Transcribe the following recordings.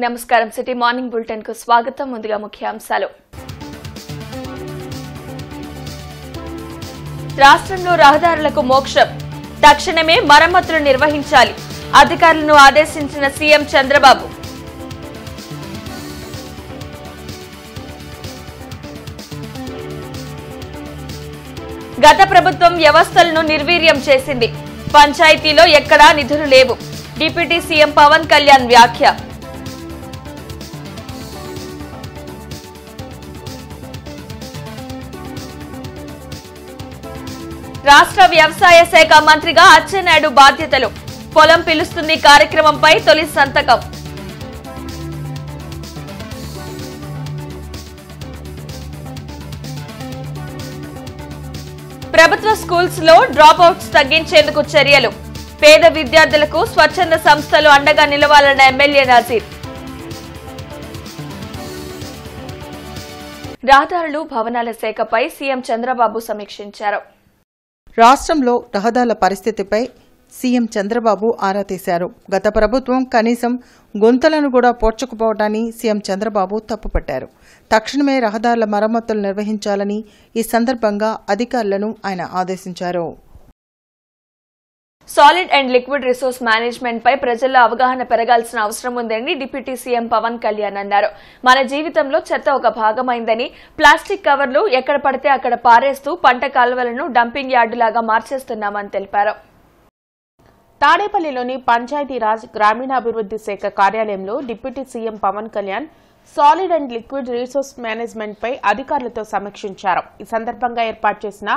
నమస్కారం city morning bulletin కు స్వాగతం. ముందుగా ముఖ్యాంశాలు. రాష్ట్రంలో రహదారులకు మోక్షం, తక్షణమే మరమ్మతులు నిర్వహించాలి, అధికారులను ఆదేశించిన సీఎం చంద్రబాబు. గత ప్రభుత్వం వ్యవస్థలను నిర్వీర్యం చేసింది, పంచాయతీలో ఎక్కడా నిధులు లేవు, డిప్యూటీ సీఎం పవన్ కళ్యాణ్ వ్యాఖ్య. రాష్ట్ర వ్యవసాయ శాఖ మంత్రిగా అచ్చెన్నాయుడు బాధ్యతలు, పొలం పిలుస్తుంది కార్యక్రమంపై తొలి సంతకం. ప్రభుత్వ స్కూల్స్ లో డ్రాప్ అవుట్స్ తగ్గించేందుకు చర్యలు, పేద విద్యార్థులకు స్వచ్ఛంద సంస్థలు అండగా నిలవాలన్న ఎమ్మెల్యే నజీర్. రహదారులు భవనాల శాఖపై సీఎం చంద్రబాబు సమీక్షించారు. రాష్ట్రంలో రహదారుల పరిస్థితిపై సీఎం చంద్రబాబు ఆరా తీశారు. గత ప్రభుత్వం కనీసం గుంతలను కూడా పోడ్చుకుపోవడాన్ని సీఎం చంద్రబాబు తప్పుపట్టారు. తక్షణమే రహదారుల మరమ్మతులు నిర్వహించాలని ఈ సందర్భంగా అధికారులను ఆయన ఆదేశించారు. Solid and liquid resource management పై ప్రజల్లో అవగాహన పెరగాల్సిన అవసరం ఉందని డిప్యూటీ సీఎం పవన్ కళ్యాణ్ అన్నారు. మన జీవితంలో చెత్త ఒక భాగమైందని, ప్లాస్టిక్ కవర్లు ఎక్కడ పడితే అక్కడ పారేస్తూ పంట కాలువలను డంపింగ్ యార్డులాగా మార్చేస్తున్నామని తెలిపారు. తాడేపల్లిలోని పంచాయతీరాజ్ గ్రామీణాభివృద్ది శాఖ కార్యాలయంలో deputy CM Pawan Kalyan solid and liquid resource management పై అధికారులతో సమీక్షించారు. ఈ సందర్భంగా ఏర్పాటు చేసిన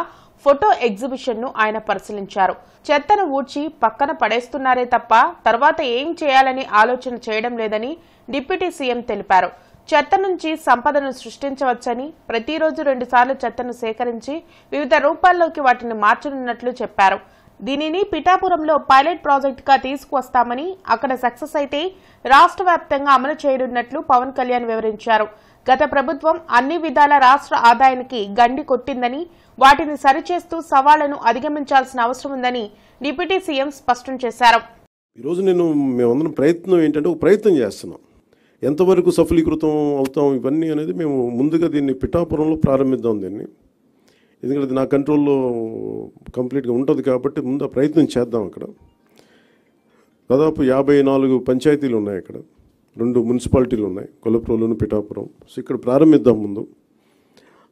ఫోటో ఎగ్జిబిషన్ ను ఆయన పరిశీలించారు. చెత్తను ఊడ్చి పక్కన పడేస్తున్నారే తప్ప తర్వాత ఏం చేయాలని ఆలోచన చేయడం లేదని డిప్యూటీ సీఎం తెలిపారు. చెత్త నుంచి సంపదను సృష్టించవచ్చని, ప్రతిరోజు 2 సార్లు చెత్తను సేకరించి వివిధ రూపాల్లోకి వాటిని మార్చనున్నట్లు చెప్పారు. దీనిని పిఠాపురంలో పైలట్ ప్రాజెక్టుగా తీసుకువస్తామని, అక్కడ సక్సెస్ అయితే రాష్ట్ర వ్యాప్తంగా అమలు చేయనున్నట్లు పవన్ కళ్యాణ్ వివరించారు. గత ప్రభుత్వం అన్ని విధాల రాష్ట్ర ఆదాయానికి గండి కొట్టిందని, వాటిని సరిచేస్తూ సవాళ్లను అధిగమించాల్సిన అవసరం ఉందని డిప్యూటీ సీఎం స్పష్టం చేశారు. ఈరోజు మేమందరం ప్రయత్నం ఏంటంటే ఒక ప్రయత్నం చేస్తున్నాం. ఎంతవరకు సఫలీకృతం అవుతాం ఇవన్నీ అనేది మేము ముందుగా దీన్ని పిఠాపురంలో ప్రారంభిద్దాం. దీన్ని ఎందుకంటే నా కంట్రోల్లో కంప్లీట్గా ఉంటుంది కాబట్టి ముందు ఆ ప్రయత్నం చేద్దాం. అక్కడ దాదాపు 54 పంచాయతీలు ఉన్నాయి. అక్కడ 2 మున్సిపాలిటీలు ఉన్నాయి, కొలప్రోలును పిఠాపురం. సో ఇక్కడ ప్రారంభిద్దాం ముందు.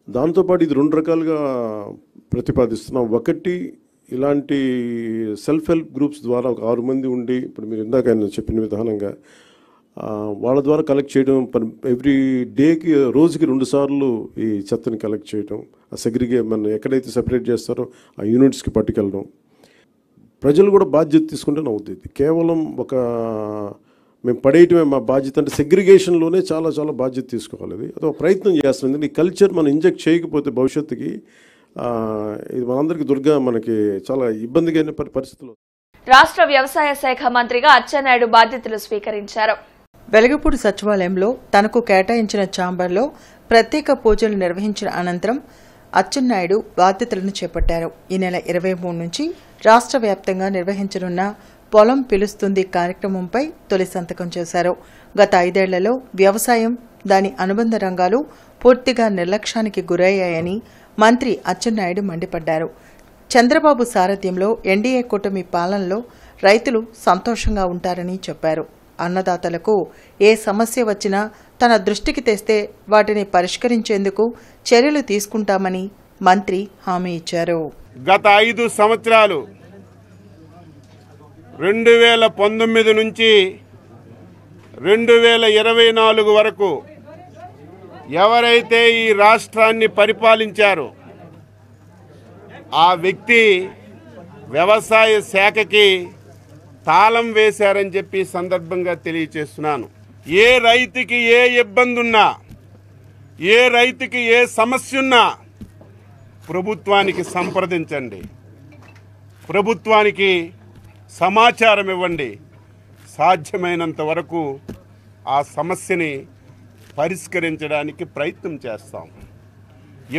దాంతోపాటు ఇది 2 రకాలుగా ప్రతిపాదిస్తున్నాం. ఒకటి, ఇలాంటి సెల్ఫ్ హెల్ప్ గ్రూప్స్ ద్వారా ఒక 6 మంది ఉండి, ఇప్పుడు మీరు ఇందాక ఆయన చెప్పిన విధానంగా వాళ్ళ ద్వారా కలెక్ట్ చేయడం, ఎవ్రీ డేకి రోజుకి 2 సార్లు ఈ చెత్తని కలెక్ట్ చేయడం, ఆ మన ఎక్కడైతే సెపరేట్ చేస్తారో ఆ యూనిట్స్కి పట్టుకెళ్ళడం. ప్రజలు కూడా బాధ్యత తీసుకుంటేనే అవుతుంది. కేవలం మేము పడేయటమే మా బాధ్యత అంటే సెగ్రిగేషన్లోనే చాలా చాలా బాధ్యత తీసుకోవాలి. అది ఒక ప్రయత్నం చేస్తుంది. ఈ కల్చర్ మనం ఇంజెక్ట్ చేయకపోతే భవిష్యత్తుకి ఇది మనందరికీ మనకి చాలా ఇబ్బందిగా అయిన పరిస్థితులు. రాష్ట్ర వ్యవసాయ శాఖ మంత్రిగా అచ్చెన్నాయుడు బాధ్యతలు స్వీకరించారు. వెలగపూడి సచివాలయంలో తనకు కేటాయించిన ఛాంబర్లో ప్రత్యేక పూజలు నిర్వహించిన అనంతరం అచ్చెన్నాయుడు బాధ్యతలను చేపట్టారు. ఈ నెల 23 నుంచి రాష్ట్ర వ్యాప్తంగా నిర్వహించనున్న పొలం పిలుస్తుంది కార్యక్రమంపై తొలి సంతకం చేశారు. గత 5 ఏళ్లలో వ్యవసాయం, దాని అనుబంధ రంగాలు పూర్తిగా నిర్లక్ష్యానికి గురయ్యాయని మంత్రి అచ్చెన్నాయుడు మండిపడ్డారు. చంద్రబాబు సారథ్యంలో ఎన్డీఏ కూటమి పాలనలో రైతులు సంతోషంగా ఉంటారని చెప్పారు. అన్నదాతలకు ఏ సమస్య వచ్చినా తన దృష్టికి తెస్తే వాటిని పరిష్కరించేందుకు చర్యలు తీసుకుంటామని మంత్రి హామీ ఇచ్చారు. గత 5 సంవత్సరాలు 2019 నుంచి 2024 వరకు ఎవరైతే ఈ రాష్ట్రాన్ని పరిపాలించారో ఆ వ్యక్తి వ్యవసాయ శాఖకి తాళం వేశారని చెప్పి సందర్భంగా తెలియచేస్తున్నాను. ఏ రైతుకి ఏ ఇబ్బంది ఉన్నా, ఏ రైతుకి ఏ సమస్య ఉన్నా ప్రభుత్వానికి సంప్రదించండి, ప్రభుత్వానికి సమాచారం ఇవ్వండి. సాధ్యమైనంత వరకు ఆ సమస్యని పరిష్కరించడానికి ప్రయత్నం చేస్తాం.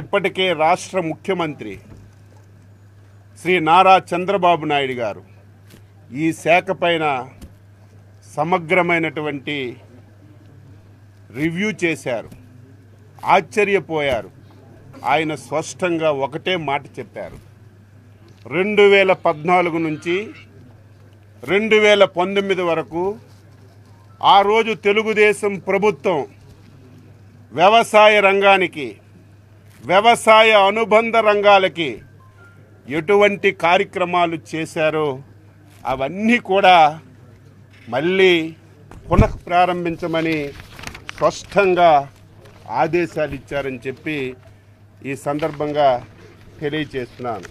ఇప్పటికే రాష్ట్ర ముఖ్యమంత్రి శ్రీ నారా చంద్రబాబు నాయుడు గారు ఈ శాఖ పైన సమగ్రమైనటువంటి రివ్యూ చేశారు, ఆశ్చర్యపోయారు. ఆయన స్పష్టంగా ఒకటే మాట చెప్పారు. 2014 నుంచి 2019 వరకు ఆ రోజు తెలుగుదేశం ప్రభుత్వం వ్యవసాయ రంగానికి, వ్యవసాయ అనుబంధ రంగాలకి ఎటువంటి కార్యక్రమాలు చేశారో అవన్నీ కూడా మళ్ళీ పునఃప్రారంభించమని స్పష్టంగా ఆదేశాలు ఇచ్చారని చెప్పి ఈ సందర్భంగా తెలియజేస్తున్నాను.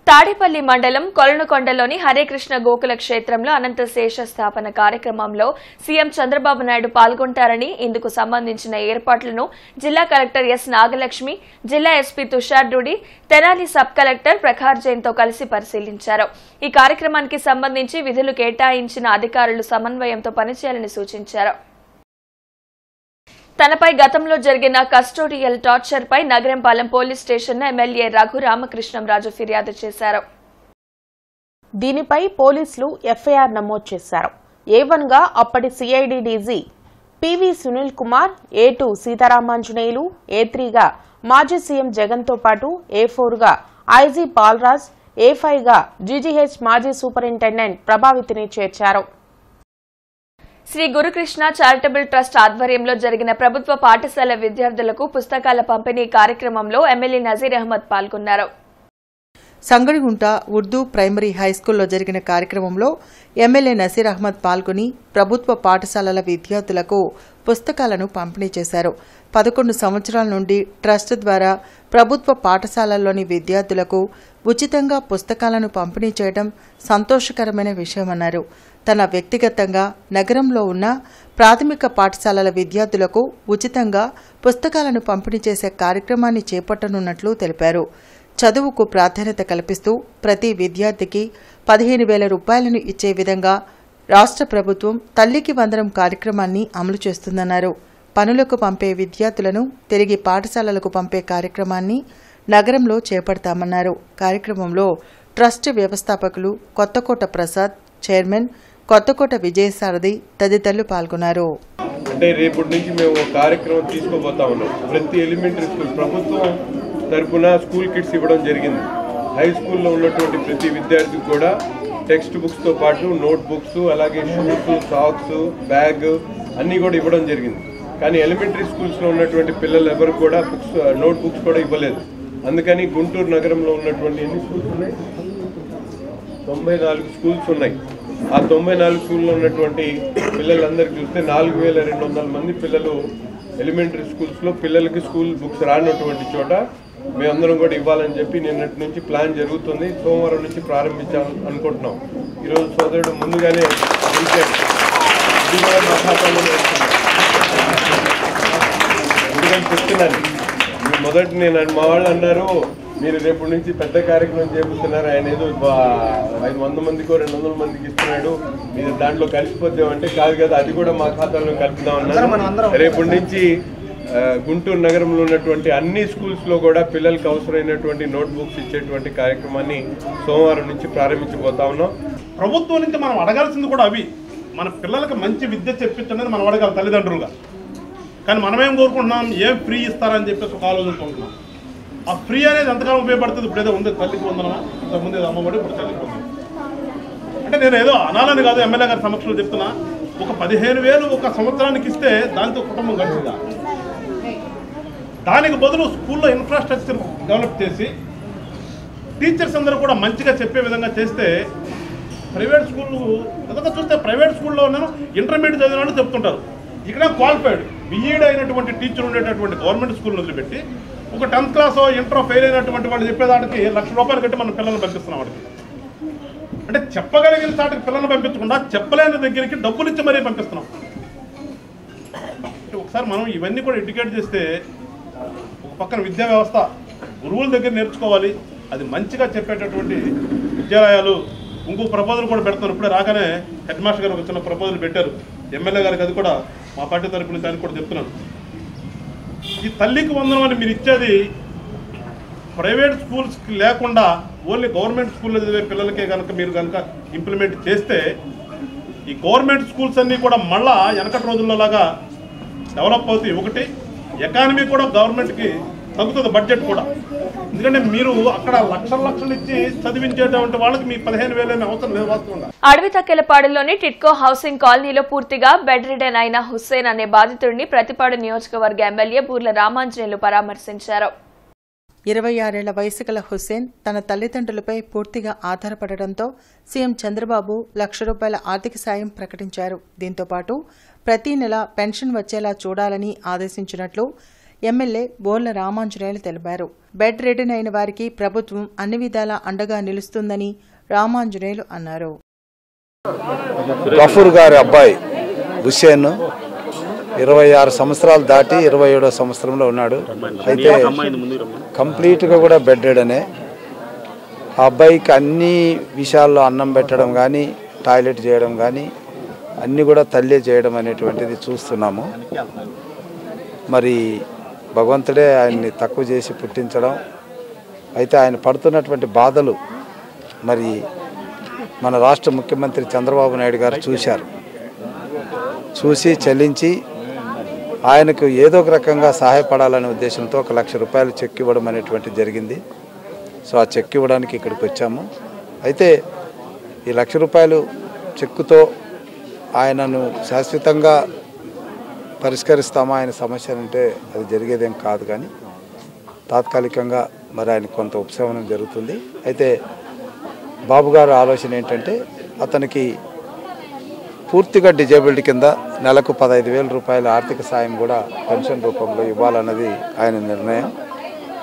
తాడేపల్లి మండలం కొలనుకొండలోని హరేకృష్ణ గోకుల క్షేత్రంలో అనంత శేష స్థాపన కార్యక్రమంలో సీఎం చంద్రబాబు నాయుడు పాల్గొంటారని, ఇందుకు సంబంధించిన ఏర్పాట్లను జిల్లా కలెక్టర్ ఎస్ నాగలక్ష్మి, జిల్లా SP Tushar Dudi, Tenali sub collector Prakhar జైన్తో కలిసి పరిశీలించారు. ఈ కార్యక్రమానికి సంబంధించి విధులు కేటాయించిన అధికారులు సమన్వయంతో పనిచేయాలని సూచించారు. తనపై గతంలో జరిగిన కస్టోడియల్ టార్చర్ పై Nagarampalem police station MLA Raghu Ramakrishnam Raju ఫిర్యాదు చేశారు. దీనిపై పోలీసులు ఎఫ్ఐఆర్ నమోదు చేశారు. A1 గా అప్పటి CID DG PV Sunil Kumar, A2 Seetharamanjaneyulu, A3 గా మాజీ సీఎం జగన్తో పాటు A4 గా ఐజీ బాలరాజ్, A5 గా జీజీహెచ్ మాజీ సూపరింటెండెంట్ ప్రభావితిని చేర్చారు. శ్రీ గురుకృష్ణ చారిటబుల్ ట్రస్ట్ ఆధ్వర్యంలో జరిగిన ప్రభుత్వ పాఠశాల విద్యార్థులకు పుస్తకాల పంపిణీ కార్యక్రమంలో ఎమ్మెల్యే నజీర్ అహ్మద్ పాల్గొన్నారు. సంగడిగుంట ఉర్దూ ప్రైమరీ హైస్కూల్లో జరిగిన కార్యక్రమంలో ఎమ్మెల్యే నజీర్ అహ్మద్ పాల్గొని ప్రభుత్వ పాఠశాలల విద్యార్థులకు పుస్తకాలను పంపిణీ చేశారు. 11 సంవత్సరాల నుండి ట్రస్ట్ ద్వారా ప్రభుత్వ పాఠశాలల్లోని విద్యార్థులకు ఉచితంగా పుస్తకాలను పంపిణీ చేయడం సంతోషకరమైన విషయమన్నారు. తన వ్యక్తిగతంగా నగరంలో ఉన్న ప్రాథమిక పాఠశాలల విద్యార్థులకు ఉచితంగా పుస్తకాలను పంపిణీ చేసే కార్యక్రమాన్ని చేపట్టనున్నట్లు తెలిపారు. చదువుకు ప్రాధాన్యత కల్పిస్తూ ప్రతి విద్యార్థికి 15,000 రూపాయలను ఇచ్చే విధంగా రాష్ట్ర ప్రభుత్వం తల్లికి వందనం కార్యక్రమాన్ని అమలు చేస్తుందన్నారు. పనులకు పంపే విద్యార్థులను తిరిగి పాఠశాలలకు పంపే కార్యక్రమాన్ని నగరంలో చేపడతామన్నారు. కార్యక్రమంలో ట్రస్ట్ వ్యవస్థాపకులు కొత్తకోట ప్రసాద్, చైర్మన్ కొత్తకోట విజయసారథి తదితరులు పాల్గొన్నారు. అంటే రేపటి నుంచి మేము ఒక కార్యక్రమం తీసుకోబోతా ఉన్నాం. ప్రతి ఎలిమెంటరీ స్కూల్ ప్రభుత్వం తరఫున స్కూల్ కిట్స్ ఇవ్వడం జరిగింది. హై స్కూల్లో ఉన్నటువంటి ప్రతి విద్యార్థికి కూడా టెక్స్ట్ బుక్స్తో పాటు నోట్ బుక్స్, అలాగే షూస్, సాక్స్, బ్యాగ్ అన్నీ కూడా ఇవ్వడం జరిగింది. కానీ ఎలిమెంటరీ స్కూల్స్లో ఉన్నటువంటి పిల్లలు ఎవరు కూడా బుక్స్, నోట్ బుక్స్ కూడా ఇవ్వలేదు. అందుకని గుంటూరు నగరంలో ఉన్నటువంటి ఎన్ని స్కూల్స్ ఉన్నాయి? 94 స్కూల్స్ ఉన్నాయి. ఆ 94 స్కూల్లో ఉన్నటువంటి పిల్లలందరికీ చూస్తే 4,200 మంది పిల్లలు ఎలిమెంటరీ స్కూల్స్లో పిల్లలకి స్కూల్ బుక్స్ రానటువంటి చోట మేమందరం కూడా ఇవ్వాలని చెప్పి నిన్నటి నుంచి ప్లాన్ జరుగుతుంది. సోమవారం నుంచి ప్రారంభించాం అనుకుంటున్నాం. ఈరోజు సోదరుడు ముందుగానే ఇచ్చాడు. ఇది కూడా మా ఖాతాలో ఎందుకని చెప్తున్నాను. మొదటి మా వాళ్ళు అన్నారు, మీరు రేపటి నుంచి పెద్ద కార్యక్రమం చేపుతున్నారు, ఆయన ఏదో 500 మందికో 200 మందికి ఇస్తున్నాడు, మీరు దాంట్లో కలిసిపోద్దామంటే కాదు కదా, అది కూడా మా ఖాతాలో కలుపుదామన్నారు. రేపటి నుంచి గుంటూరు నగరంలో ఉన్నటువంటి అన్ని స్కూల్స్లో కూడా పిల్లలకు అవసరమైనటువంటి నోట్బుక్స్ ఇచ్చేటువంటి కార్యక్రమాన్ని సోమవారం నుంచి ప్రారంభించబోతా ఉన్నాం. ప్రభుత్వం నుంచి మనం అడగాల్సింది కూడా అవి, మన పిల్లలకు మంచి విద్య చెప్పించండి మనం అడగాలి తల్లిదండ్రులుగా. కానీ మనమేం కోరుకుంటున్నాం, ఏం ఫ్రీ ఇస్తారని చెప్పేసి ఒక ఆలోచించుకుంటున్నాం. ఆ ఫ్రీ అనేది ఎంతకాలం ఉపయోగపడుతుంది? ఇప్పుడు ఏదో ఉంది తల్లికి వందనమా, ఇంతకుముందు ఏదో అమ్మఒడి, ఇప్పుడు తల్లికి వందనం. అంటే నేను ఏదో అనాలని కాదు, ఎమ్మెల్యే గారి సమక్షంలో చెప్తున్నా, ఒక 15,000 ఒక సంవత్సరానికి ఇస్తే దాంతో కుటుంబం గడిచిగా. దానికి బదులు స్కూల్లో ఇన్ఫ్రాస్ట్రక్చర్ డెవలప్ చేసి టీచర్స్ అందరూ కూడా మంచిగా చెప్పే విధంగా చేస్తే, ప్రైవేట్ స్కూళ్ళు నిజంగా చూస్తే ప్రైవేట్ స్కూల్లో ఉన్నాను ఇంటర్మీడియట్ చదివిన వాళ్ళు చెప్తుంటారు, ఇక్కడ క్వాలిఫైడ్ బిఈడి అయినటువంటి టీచర్ ఉండేటటువంటి గవర్నమెంట్ స్కూల్ని వదిలిపెట్టి ఒక 10th క్లాస్ ఇంటర్ ఫెయిల్ అయినటువంటి వాళ్ళు చెప్పేదానికి ₹1,00,000 కట్టి మన పిల్లల్ని పంపిస్తున్నాం. వాడికి అంటే చెప్పగలిగిన చాటికి పిల్లల్ని పంపించకుండా చెప్పలేని దగ్గరికి డబ్బులు ఇచ్చి మరీ పంపిస్తున్నాం. ఒకసారి మనం ఇవన్నీ కూడా ఎడ్యుకేట్ చేస్తే, ఒక పక్కన విద్యా వ్యవస్థ గురువుల దగ్గర నేర్చుకోవాలి, అది మంచిగా చెప్పేటటువంటి విద్యాలయాలు. ఇంకో ప్రపోజల్ కూడా పెడుతున్నారు, ఇప్పుడే రాగానే హెడ్ మాస్టర్ గారు ఒక చిన్న ప్రపోజల్ పెట్టారు ఎమ్మెల్యే గారికి, అది కూడా మా పార్టీ తరపు నుంచి అని కూడా చెప్తున్నాను. ఈ తల్లికి వందనం అని మీరు ఇచ్చేది ప్రైవేట్ స్కూల్స్కి లేకుండా ఓన్లీ గవర్నమెంట్ స్కూల్లో చదివే పిల్లలకే కనుక మీరు కనుక ఇంప్లిమెంట్ చేస్తే, ఈ గవర్నమెంట్ స్కూల్స్ అన్నీ కూడా మళ్ళా వెనకటి రోజుల్లో లాగా డెవలప్ అవుతాయి. ఒకటి ఎకానమీ కూడా గవర్నమెంట్కి తగ్గుతుంది, బడ్జెట్ కూడా. ఎందుకంటే మీరు అక్కడ లక్షలు ఇచ్చి చదివించేటువంటి వాళ్ళకి మీ 15,000 అవసరం లేదు వాస్తవంగా. అడవి తక్కెలపాడులోని టిట్కో హౌసింగ్ కాలనీలో పూర్తిగా బెడ్ రిడెన్ అయిన హుస్సేన్ అనే బాధితుడిని ప్రతిపాడు నియోజకవర్గ ఎమ్మెల్యే బూర్ల రామాంజనేయులు పరామర్శించారు. 26 ఏళ్ల వయసు గల హుస్సేన్ తన తల్లిదండ్రులపై పూర్తిగా ఆధారపడటంతో సీఎం చంద్రబాబు ₹1,00,000 ఆర్థిక సాయం ప్రకటించారు. దీంతో పాటు ప్రతి నెల పెన్షన్ వచ్చేలా చూడాలని ఆదేశించినట్లు ఎమ్మెల్యే బోర్ల రామాంజనేయులు తెలిపారు. బెడ్ రిడెన్ అయిన వారికి ప్రభుత్వం అన్ని విధాలా అండగా నిలుస్తుందని రామాంజనేయులు అన్నారు. గఫూర్ గారి అబ్బాయి హుస్సేన్ 26 సంవత్సరాలు దాటి 27వ సంవత్సరంలో ఉన్నాడు. అయితే కంప్లీట్గా కూడా బెడ్ రిడెనే. ఆ అబ్బాయికి అన్ని విషయాల్లో అన్నం పెట్టడం కానీ, టాయిలెట్ చేయడం కానీ అన్నీ కూడా తల్లే చేయడం అనేటువంటిది చూస్తున్నాము. మరి భగవంతుడే ఆయన్ని తక్కువ చేసి పుట్టించడం. అయితే ఆయన పడుతున్నటువంటి బాధలు మరి మన రాష్ట్ర ముఖ్యమంత్రి చంద్రబాబు నాయుడు గారు చూశారు. చూసి చెల్లించి ఆయనకు ఏదో ఒక రకంగా సహాయపడాలనే ఉద్దేశంతో ₹1,00,000 చెక్ ఇవ్వడం అనేటువంటిది జరిగింది. సో ఆ చెక్ ఇవ్వడానికి ఇక్కడికి వచ్చాము. అయితే ఈ ₹1,00,000 చెక్కుతో ఆయనను శాశ్వతంగా పరిష్కరిస్తామా ఆయన సమస్య అంటే అది జరిగేదేం కాదు, కానీ తాత్కాలికంగా మరి ఆయన కొంత ఉపశమనం జరుగుతుంది. అయితే బాబు గారి ఆలోచన ఏంటంటే అతనికి పూర్తిగా డిజేబిలిటీ కింద నెలకు ₹15,000 ఆర్థిక సాయం కూడా పెన్షన్ రూపంలో ఇవ్వాలన్నది ఆయన నిర్ణయం.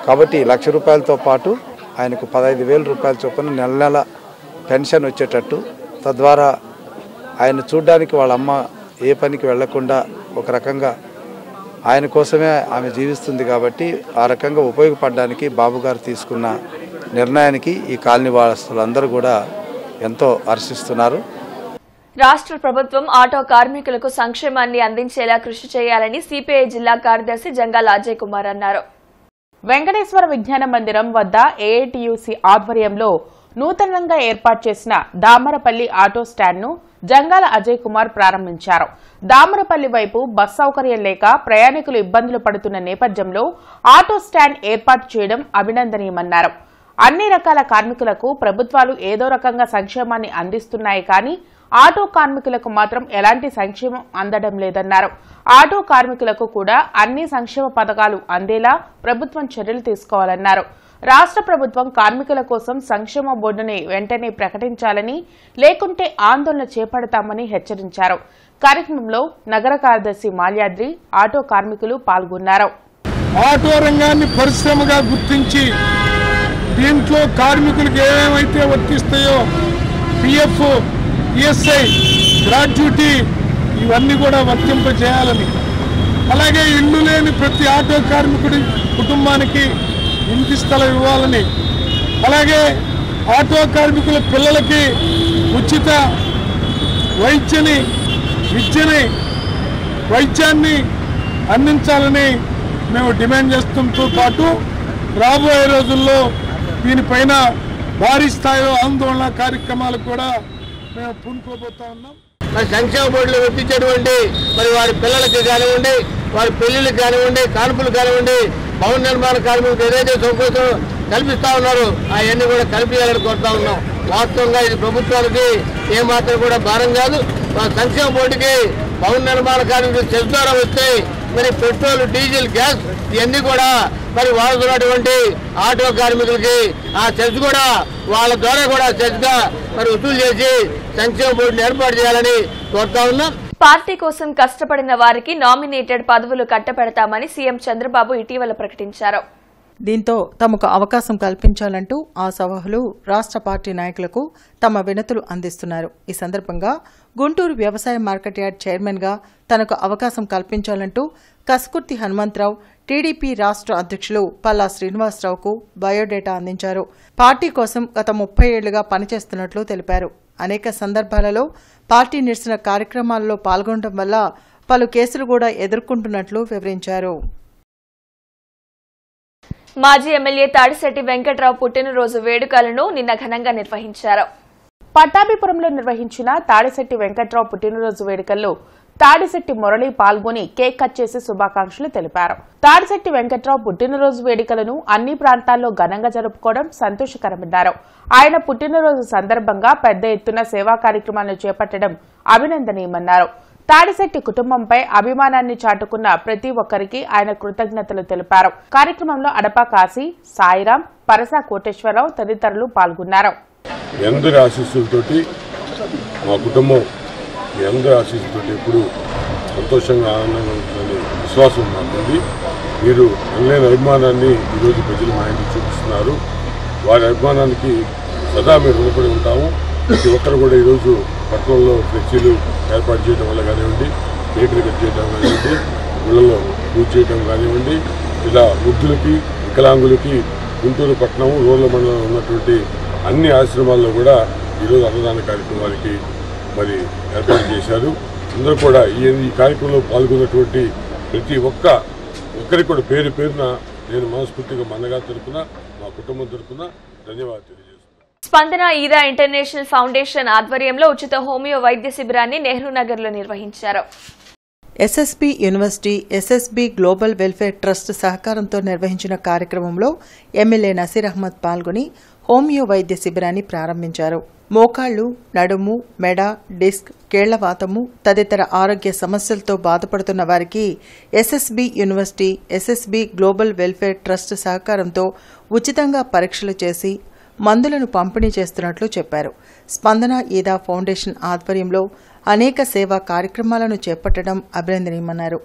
కాబట్టి ₹1,00,000తో పాటు ఆయనకు ₹15,000 చొప్పున నెల నెల పెన్షన్ వచ్చేటట్టు, తద్వారా ఆయన చూడ్డానికి వాళ్ళ అమ్మ ఏ పనికి వెళ్లకుండా ఒక రకంగా ఆయన కోసమే ఆమె జీవిస్తుంది కాబట్టి ఆ రకంగా ఉపయోగపడడానికి బాబు గారు తీసుకున్న నిర్ణయానికి ఈ కాలనీ వాసులందరూ కూడా ఎంతో హర్షిస్తున్నారు. రాష్ట్ర ప్రభుత్వం ఆటో కార్మికులకు సంక్షేమాన్ని అందించేలా కృషి చేయాలని సిపిఐ జిల్లా కార్యదర్శి జంగాల అజయ్ కుమార్ అన్నారు. వెంకటేశ్వర విజ్ఞాన మందిరం వద్ద ఏఐటియుసి ఆధ్వర్యంలో నూతనంగా ఏర్పాటు చేసిన దామరపల్లి ఆటో స్టాండ్ను జంగాల అజయ్ కుమార్ ప్రారంభించారు. దామరపల్లి వైపు బస్ సౌకర్యం లేక ప్రయాణికులు ఇబ్బందులు పడుతున్న నేపథ్యంలో ఆటో స్టాండ్ ఏర్పాటు చేయడం అభినందనీయమన్నారు. అన్ని రకాల కార్మికులకు ప్రభుత్వాలు ఏదో రకంగా సంక్షేమాన్ని అందిస్తున్నాయి, కానీ ఆటో కార్మికులకు మాత్రం ఎలాంటి సంక్షేమం అందడం లేదన్నారు. ఆటో కార్మికులకు కూడా అన్ని సంక్షేమ పథకాలు అందేలా ప్రభుత్వం చర్యలు తీసుకోవాలన్నారు. రాష్ట్ర ప్రభుత్వం కార్మికుల కోసం సంక్షేమ బోర్డుని వెంటనే ప్రకటించాలని, లేకుంటే ఆందోళన చేపడతామని హెచ్చరించారు. కార్యక్రమంలో నగర కార్యదర్శి మాల్యాద్రి, ఆటో కార్మికులు పాల్గొన్నారు. ఆటో రంగాన్ని పరిశ్రమగా గుర్తించి దీంట్లో కార్మికులకు ఏమేమైతే వర్తిస్తాయో పిఎఫ్, ఈఎస్ఐ, గ్రాట్యుటీ ఇవన్నీ కూడా వర్తింపజేయాలని, అలాగే ఇల్లు లేని ప్రతి ఆటో కార్మికుడి కుటుంబానికి ఇంటి స్థలం ఇవ్వాలని, అలాగే ఆటో కార్మికుల పిల్లలకి ఉచిత వైద్యాన్ని అందించాలని మేము డిమాండ్ చేస్తుంటూ పాటు రాబోయే రోజుల్లో దీనిపైన భారీ స్థాయిలో ఆందోళన కార్యక్రమాలు కూడా మేము పూనుకోబోతా ఉన్నాం. మరి సంక్షేమ బోర్డులో వెప్పించేటువంటి మరి వారి పిల్లలకి కానివ్వండి, వారి పెళ్లిళ్ళకి కానివ్వండి, కాన్పులు కానివ్వండి, భవన నిర్మాణ కార్మికులకు ఏదైతే సౌకర్యం కల్పిస్తా ఉన్నారో అవన్నీ కూడా కల్పించాలని కోరుతా ఉన్నాం. వాస్తవంగా ఇది ప్రభుత్వానికి ఏమాత్రం కూడా భారం కాదు. సంక్షేమ బోర్డుకి భవన నిర్మాణ కార్మికులు సెస్ ద్వారా వస్తాయి. మరి పెట్రోల్, డీజిల్, గ్యాస్ ఇవన్నీ కూడా మరి వాడుతున్నటువంటి ఆటో కార్మికులకి ఆ సెస్ కూడా వాళ్ళ ద్వారా కూడా సెస్గా మరి వసూలు చేసి సంక్షేమ బోర్డుని ఏర్పాటు చేయాలని కోరుతా ఉన్నాం. పార్టీ కోసం కష్టపడిన వారికి నామినేటెడ్ పదవులు కట్టబెడతామని సీఎం చంద్రబాబు ఇటీవల ప్రకటించారు. దీంతో తమకు అవకాశం కల్పించాలంటూ ఆ సభలు రాష్ట్ర పార్టీ నాయకులకు తమ వినతులు అందిస్తున్నారు. ఈ సందర్భంగా గుంటూరు వ్యవసాయ మార్కెట్ యార్డ్ చైర్మన్గా తనకు అవకాశం కల్పించాలంటూ కస్కుర్తి హనుమంతరావు టీడీపీ రాష్ట్ర అధ్యక్షులు పల్లా శ్రీనివాసరావుకు బయోడేటా అందించారు. పార్టీ కోసం గత 30 ఏళ్లుగా పనిచేస్తున్నట్లు తెలిపారు. అనేక సందర్భాలలో పార్టీ నిరసన కార్యక్రమాల్లో పాల్గొనడం వల్ల పలు కేసులు కూడా ఎదుర్కొంటున్నట్లు వివరించారు. మాజీ ఎమ్మెల్యే తాడిశెట్టి వెంకట్రావు పుట్టినరోజు వేడుకలను నిన్న ఘనంగా నిర్వహించారు. పట్టాభిపురంలో నిర్వహించిన తాడిశెట్టి వెంకట్రావు పుట్టినరోజు వేడుకల్లో తాడిశెట్టి మురళి పాల్గొని కేక్ కట్ చేసి శుభాకాంక్షలు తెలిపారు. తాడిశెట్టి వెంకట్రావు పుట్టినరోజు వేడుకలను అన్ని ప్రాంతాల్లో ఘనంగా జరుపుకోవడం సంతోషకరమన్నారు. ఆయన పుట్టినరోజు సందర్భంగా పెద్ద ఎత్తున సేవా కార్యక్రమాలను చేపట్టడం అభినందనీయమన్నారు. తాడిశెట్టి కుటుంబంపై అభిమానాన్ని చాటుకున్న ప్రతి ఒక్కరికి ఆయన కృతజ్ఞతలు తెలిపారు. కార్యక్రమంలో అడపా కాశీ, సాయిరాం, పరసా కోటేశ్వరరావు తదితరులు పాల్గొన్నారు. అందరి ఆశీస్సులతోటి మా కుటుంబం మీ అందరి ఆశీస్సులతోటి ఎప్పుడు సంతోషంగా ఆనందంగా ఉంటుందని విశ్వాసం మాకుంది. మీరు అనలేని అభిమానాన్ని ఈరోజు ప్రజలు మా ఇంటికి చూపిస్తున్నారు. వారి అభిమానానికి సదా మేము రుణపడి ఉంటాము. ప్రతి ఒక్కరు కూడా ఈరోజు పట్టణంలో ఫ్లెక్సీలు ఏర్పాటు చేయడం వల్ల కానివ్వండి, కేకులు కట్ చేయడం కానివ్వండి, గుళ్ళలో పూజ చేయడం కానివ్వండి, ఇలా వృద్ధులకి వికలాంగులకి గుంటూరు పట్టణం రూరల్ మండలంలో ఉన్నటువంటి అన్ని ఆశ్రమాల్లో కూడా ఈరోజు అన్నదాన కార్యక్రమాలకి మరి ఏర్పాటు చేశారు. అందరూ కూడా ఈ కార్యక్రమంలో పాల్గొన్నటువంటి ప్రతి ఒక్కరికి కూడా పేరు పేరున నేను మనస్ఫూర్తిగా మన్నగా తరపున మా కుటుంబం తరపున ధన్యవాదాలు తెలియజేస్తున్నాను. స్పందన ఈదా ఇంటర్నేషనల్ ఫౌండేషన్ ఆధ్వర్యంలో ఉచిత హోమియో వైద్య శిబిరాన్ని నెహ్రూ నగర్ లో నిర్వహించారు. SSB university, SSB global welfare trust సహకారంతో నిర్వహించిన కార్యక్రమంలో ఎమ్మెల్యే నసీర్ అహ్మద్ పాల్గొని హోమియో వైద్య శిబిరాన్ని ప్రారంభించారు. మోకాళ్లు, నడుము, మెడ, డిస్క్, కేళ్లవాతము తదితర ఆరోగ్య సమస్యలతో బాధపడుతున్న వారికి SSB university, SSB global welfare trust సహకారంతో ఉచితంగా పరీక్షలు చేసి మందులను పంపిణీ చేస్తున్నట్లు చెప్పారు. స్పందన ఈదా ఫౌండేషన్ ఆధ్వర్యంలో అనేక సేవా కార్యక్రమాలను చేపట్టడం అభినందనీయమన్నారు.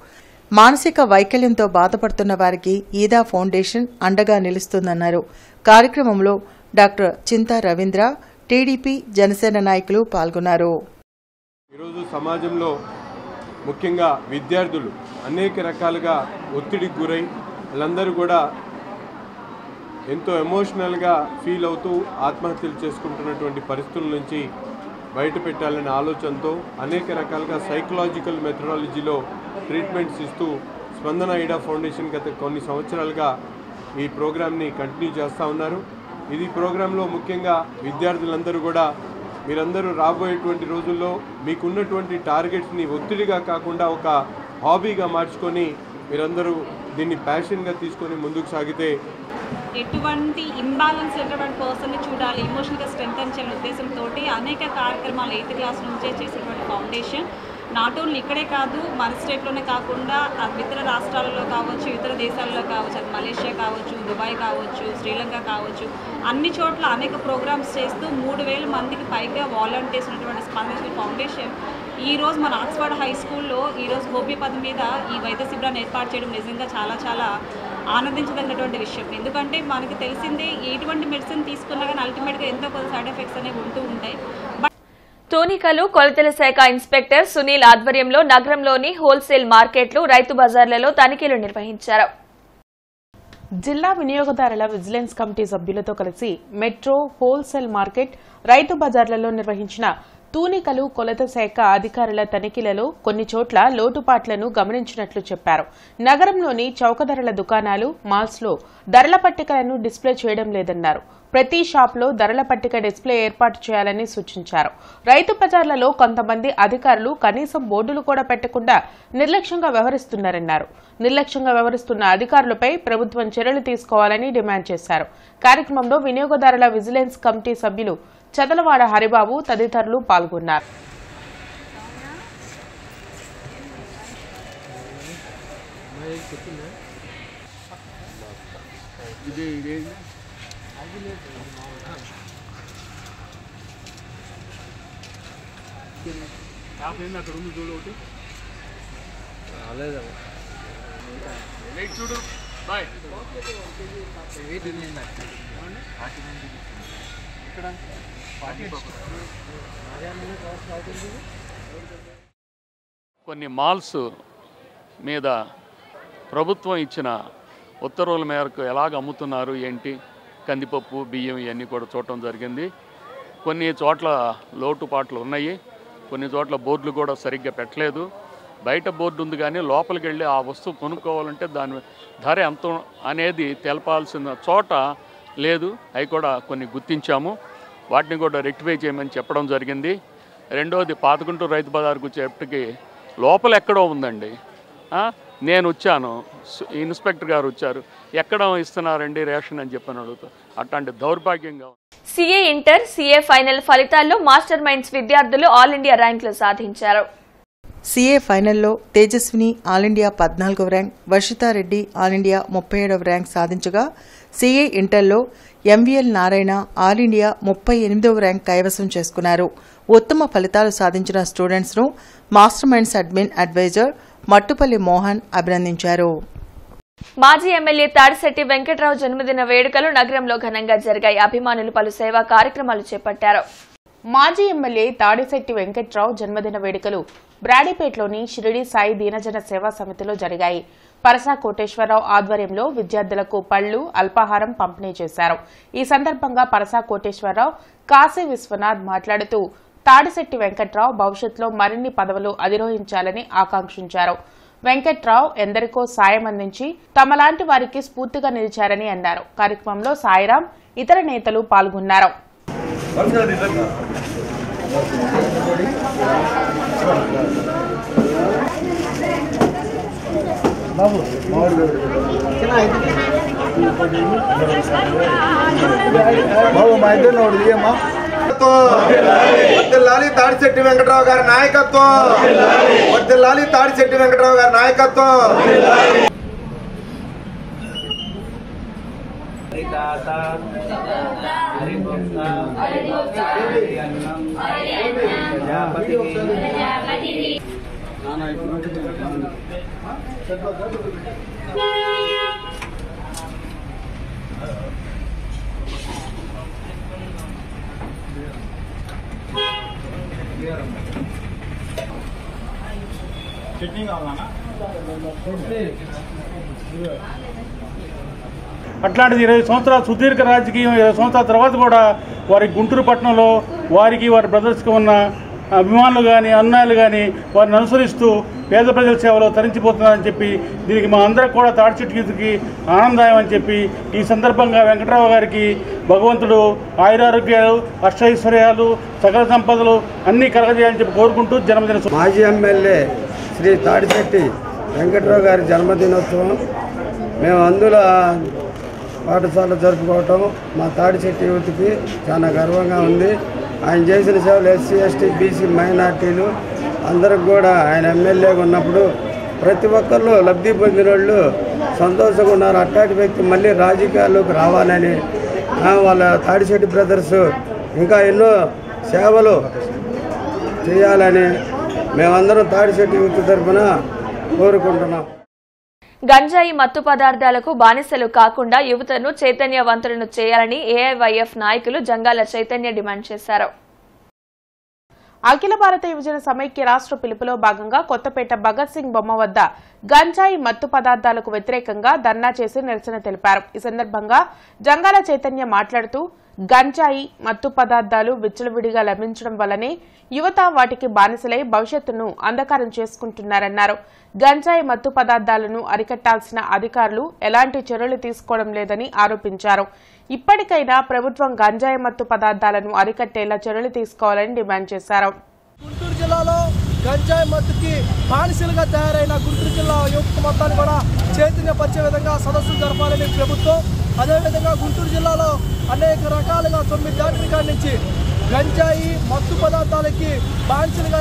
మానసిక వైకల్యంతో బాధపడుతున్న వారికి ఈదా ఫౌండేషన్ అండగా నిలుస్తుందన్నారు. కార్యక్రమంలో డాక్టర్ చింతా రవీంద్ర, టీడీపీ, జనసేన నాయకులు పాల్గొన్నారు. ఈరోజు సమాజంలో ముఖ్యంగా విద్యార్థులు అనేక రకాలుగా ఒత్తిడికి గురై వాళ్ళందరూ కూడా ఎంతో ఎమోషనల్గా ఫీల్ అవుతూ ఆత్మహత్యలు చేసుకుంటున్నటువంటి పరిస్థితుల నుంచి బయట పెట్టాలనే ఆలోచనతో అనేక రకాలుగా సైకలాజికల్ మెథడాలజీలో ట్రీట్మెంట్స్ ఇస్తూ స్పందన ఈడా ఫౌండేషన్ గత కొన్ని సంవత్సరాలుగా ఈ ప్రోగ్రామ్ని కంటిన్యూ చేస్తూ ఉన్నారు. ఇది ప్రోగ్రాంలో ముఖ్యంగా విద్యార్థులందరూ కూడా మీరందరూ రాబోయేటువంటి రోజుల్లో మీకున్నటువంటి టార్గెట్స్ని ఒత్తిడిగా కాకుండా ఒక హాబీగా మార్చుకొని మీరందరూ దీన్ని ప్యాషన్గా తీసుకొని ముందుకు సాగితే ఎటువంటి ఇంబ్యాలెన్స్ ఉన్నటువంటి పర్సన్ని చూడాలి, ఎమోషనల్గా స్ట్రెంగ్తన్ చేయాలనే ఉద్దేశంతో అనేక కార్యక్రమాలు 8th క్లాస్ నుంచే చేసేటువంటి ఫౌండేషన్ నాట్ ఓన్లీ ఇక్కడే కాదు, మన స్టేట్లోనే కాకుండా ఇతర రాష్ట్రాలలో కావచ్చు, ఇతర దేశాల్లో కావచ్చు, అది మలేషియా కావచ్చు, దుబాయ్ కావచ్చు, శ్రీలంక కావచ్చు, అన్ని చోట్ల అనేక ప్రోగ్రామ్స్ చేస్తూ 3000 మందికి పైగా వాలంటీర్స్ ఉన్నటువంటి స్పందన ఫౌండేషన్ ఈరోజు మన ఆక్స్ఫర్డ్ హై స్కూల్లో ఈరోజు హోమియోపతి మీద ఈ వైద్య శిబిరాన్ని ఏర్పాటు చేయడం నిజంగా చాలా ఆనందించదగినటువంటి విషయం. ఎందుకంటే మనకి తెలిసిందే ఎటువంటి మెడిసిన్ తీసుకున్నా కానీ అల్టిమేట్గా ఎంతో కొంత సైడ్ ఎఫెక్ట్స్ అనేవి ఉంటూ ఉంటాయి. తూనికలు కొలతల శాఖ ఇన్స్పెక్టర్ సునీల్ ఆధ్వర్యంలో నగరంలోని హోల్సేల్ మార్కెట్లు, రైతు బజార్లలో తనిఖీలు నిర్వహించారు. జిల్లా వినియోగదారుల విజిలెన్స్ కమిటీ సభ్యులతో కలిసి మెట్రో, హోల్సేల్ మార్కెట్, రైతు బజార్లలో నిర్వహించిన తూనికలు కొలత శాఖ అధికారుల తనిఖీలలో కొన్ని చోట్ల లోటుపాట్లను గమనించినట్లు చెప్పారు. నగరంలోని చౌకధరల దుకాణాలు, మాల్స్లో ధరల పట్టికలను డిస్ప్లే చేయడం లేదన్నారు. ప్రతి షాప్లో ధరల పట్టిక డిస్ప్లే ఏర్పాటు చేయాలని సూచించారు. రైతు బజార్లలో కొంతమంది అధికారులు కనీసం బోర్డులు కూడా పెట్టకుండా నిర్లక్ష్యంగా వ్యవహరిస్తున్నారన్నారు. నిర్లక్ష్యంగా వ్యవహరిస్తున్న అధికారులపై ప్రభుత్వం చర్యలు తీసుకోవాలని డిమాండ్ చేశారు. కార్యక్రమంలో వినియోగదారుల విజిలెన్స్ కమిటీ సభ్యులు చదలవాడ హరిబాబు తదితరులు పాల్గొన్నారు. కొన్ని మాల్స్ మీద ప్రభుత్వం ఇచ్చిన ఉత్తర్వుల మేరకు ఎలాగ అమ్ముతున్నారు ఏంటి, కందిపప్పు, బియ్యం ఇవన్నీ కూడా చూడటం జరిగింది. కొన్ని చోట్ల లోటుపాట్లు ఉన్నాయి, కొన్ని చోట్ల బోర్డులు కూడా సరిగ్గా పెట్టలేదు. బయట బోర్డు ఉంది కానీ లోపలికి వెళ్ళి ఆ వస్తువు కొనుక్కోవాలంటే దాని ధర ఎంత అనేది తెలపాల్సిన చోట లేదు. అవి కూడా కొన్ని గుర్తించాము, వాటిని కూడా రెక్టిఫై చేయమని చెప్పడం జరిగింది. రెండోది పాతగుంటూరు రైతు బజార్కు వచ్చేప్పటికి లోపల ఎక్కడో ఉందండి. నేను వచ్చాను, ఇన్స్పెక్టర్ గారు వచ్చారు, ఎక్కడ ఇస్తున్నారండి రేషన్ అని చెప్పని అడుగుతాం. అట్లాంటి దౌర్భాగ్యంగా. సీఏ ఇంటర్, సీఏ ఫైనల్ ఫలితాల్లో మాస్టర్ మైండ్స్ విద్యార్థులు ఆల్ ఇండియా ర్యాంకులు సాధించారు. సీఏ ఫైనల్లో తేజస్విని ఆల్ ఇండియా 14వ ర్యాంక్, వర్షితారెడ్డి ఆల్ ఇండియా 37వ ర్యాంక్ సాధించగా సీఏ ఇంటర్లో ఎంవీఎల్ నారాయణ ఆల్ ఇండియా 38వ ర్యాంక్ కైవసం చేసుకున్నారు. ఉత్తమ ఫలితాలు సాధించిన స్టూడెంట్స్ను master minds admin advisor Mattupalli Mohan అభినందించారు. మాజీ ఎమ్మెల్యే తాడిశెట్టి వెంకట్రావు జన్మదిన వేడుకలు నగరంలో ఘనంగా జరిగాయి. అభిమానులు పలు సేవా కార్యక్రమాలు చేపట్టారు. మాజీ ఎమ్మెల్యే తాడిశెట్టి వెంకట్రావు జన్మదిన వేడుకలు బ్రాడీపేటలోని షిరిడి సాయి దీనజన సేవా సమితిలో జరిగాయి. పరసా కోటేశ్వరరావు ఆధ్వర్యంలో విద్యార్థులకు పళ్లు, అల్పాహారం పంపిణీ చేశారు. ఈ సందర్భంగా పరసా కోటేశ్వరరావు, కాశీ విశ్వనాథ్ మాట్లాడుతూ తాడిశెట్టి వెంకట్రావు భవిష్యత్తులో మరిన్ని పదవులు అధిరోహించాలని ఆకాంక్షించారు. వెంకట్రావు ఎందరికో సాయం అందించి తమలాంటి వారికి స్ఫూర్తిగా నిలిచారని అన్నారు. కార్యక్రమంలో సాయిరాం, ఇతర నేతలు పాల్గొన్నారు. వర్ధిల్లాలి తాడిశెట్టి వెంకట్రావు గారి నాయకత్వం, వర్ధిల్లాలి తాడిశెట్టి వెంకట్రావు గారి నాయకత్వం. అట్లాంటిది 20 సంవత్సరాల సుదీర్ఘ రాజకీయం, 20 సంవత్సరాల తర్వాత కూడా వారి గుంటూరు పట్టణంలో వారికి వారి బ్రదర్స్కి ఉన్న అభిమానులు కానీ అన్నాలు కానీ వారిని అనుసరిస్తూ పేద ప్రజల సేవలో తరించిపోతున్నారని చెప్పి దీనికి మా అందరికి కూడా తాడిచెట్టుకి ఆనందాయం అని చెప్పి ఈ సందర్భంగా వెంకట్రావు గారికి భగవంతుడు ఆయురారోగ్యాలు, అష్టైశ్వర్యాలు, సకల సంపదలు అన్నీ కలగజేయాలని చెప్పి కోరుకుంటూ జన్మదిన. మాజీ ఎమ్మెల్యే శ్రీ తాడిశెట్టి వెంకట్రావు గారి జన్మదినోత్సవం మేము అందులో పాఠశాల జరుపుకోవటం మా తాడిశెట్టి యూత్కి చాలా గర్వంగా ఉంది. ఆయన చేసిన సేవలు ఎస్సీ, ఎస్టీ, బీసీ, మైనార్టీలు అందరికి కూడా ఆయన ఎమ్మెల్యేగా ఉన్నప్పుడు ప్రతి ఒక్కళ్ళు లబ్ధి పొందిన వాళ్ళు సంతోషంగా ఉన్నారు. అట్లాంటి వ్యక్తి మళ్ళీ రాజకీయాల్లోకి రావాలని వాళ్ళ తాడిశెట్టి బ్రదర్స్ ఇంకా ఎన్నో సేవలు చేయాలని మేమందరం తాడిశెట్టి యూత్ తరఫున కోరుకుంటున్నాం. గంజాయి మత్తు పదార్థాలకు బానిసలు కాకుండా యువతను చైతన్యవంతులను చేయాలని ఏఐవైఎఫ్ నాయకులు జంగాల చైతన్య డిమాండ్ చేశారు. అఖిల భారత యువజన సమైక్య రాష్ట్ర పిలుపులో భాగంగా కొత్తపేట భగత్ సింగ్ బొమ్మ వద్ద గంజాయి మత్తు పదార్థాలకు వ్యతిరేకంగా ధర్నా చేసి నిరసన తెలిపారు. ఈ సందర్భంగా జంగాల చైతన్య మాట్లాడుతూ గంజాయి మత్తు పదార్థాలు విచ్చలవిడిగా లభించడం వల్లనే యువత వాటికి బానిసలై భవిష్యత్తును అంధకారం చేసుకుంటున్నారన్నారు. గంజాయి మత్తు పదార్థాలను అరికట్టాల్సిన అధికారులు ఎలాంటి చర్యలు తీసుకోవడం లేదని ఆరోపించారు. ఇప్పటికైనా ప్రభుత్వం గంజాయి మత్తు పదార్థాలను అరికట్టేలా చర్యలు తీసుకోవాలని డిమాండ్ చేశారు. గుంటూరు జిల్లాలో గంజాయి మత్తుకి బానిసలుగా తయారైన గుంటూరు జిల్లా యువత మొత్తాన్ని కూడా చైతన్యపరిచే విధంగా సదస్సులు జరపాలని ప్రభుత్వం, అదేవిధంగా గుంటూరు జిల్లాలో అనేక రకాలుగా 9 దాటిన కాడి నుంచి గంజాయి మత్తు పదార్థాలకి బానిసలుగా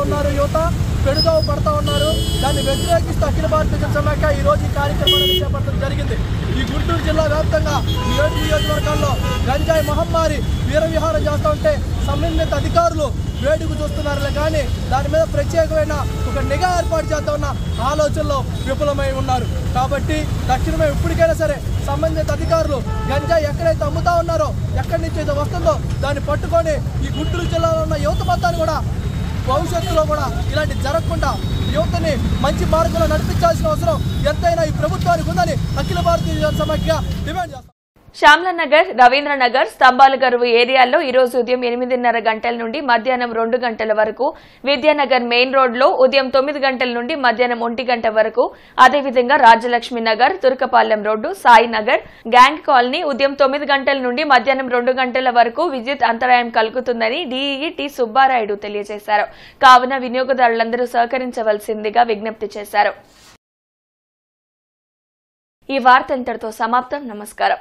ఉన్నారు యువత, పెడుదవ పడతా ఉన్నారు. దాన్ని వ్యతిరేకిస్తూ అఖిల భారతీయ సమైక్య ఈ రోజు ఈ కార్యక్రమాన్ని చేపట్టడం జరిగింది. ఈ గుంటూరు జిల్లా వ్యాప్తంగా 7 నియోజకవర్గాల్లో గంజాయి మహమ్మారి వీరవిహారం చేస్తూ ఉంటే సంబంధిత అధికారులు వేడుకు చూస్తున్నారులే కానీ దాని మీద ప్రత్యేకమైన ఒక నిఘా ఏర్పాటు చేద్దాం ఉన్న ఆలోచనలో విఫలమై ఉన్నారు. కాబట్టి తక్షణమే ఇప్పటికైనా సరే సంబంధిత అధికారులు గంజాయి ఎక్కడైతే అమ్ముతా ఉన్నారో, ఎక్కడి నుంచి అయితే వస్తుందో దాన్ని పట్టుకొని ఈ గుంటూరు జిల్లాలో ఉన్న యువత మొత్తాన్ని కూడా భవిష్యత్తులో కూడా ఇలాంటి జరగకుండా యువతని మంచి మార్గంలో నడిపించాల్సిన అవసరం ఎంతైనా ఈ ప్రభుత్వానికి ఉందని అఖిల భారతీయ సమైక్య డిమాండ్ చేస్తాం. శ్యామ్లనగర్, రవీంద్రనగర్, స్తంభాల గరువు ఏరియాల్లో ఈ రోజు ఉదయం 8:30 గంటల నుండి మధ్యాహ్నం 2 గంటల వరకు, విద్యానగర్ మెయిన్ రోడ్లో ఉదయం 9 గంటల నుండి మధ్యాహ్నం 1 గంట వరకు, అదేవిధంగా Rajalakshmi Nagar, Turkapalem road, Sai Nagar, gang colony ఉదయం 9 గంటల నుండి మధ్యాహ్నం 2 గంటల వరకు విద్యుత్ అంతరాయం కలుగుతుందని డీఈఈ టి సుబ్బారాయుడు తెలియజేశారు. కావున వినియోగదారులందరూ సహకరించవలసిందిగా విజ్ఞప్తి చేశారు. ఈ వార్త ఇంతటితో సమాప్తం. నమస్కారం.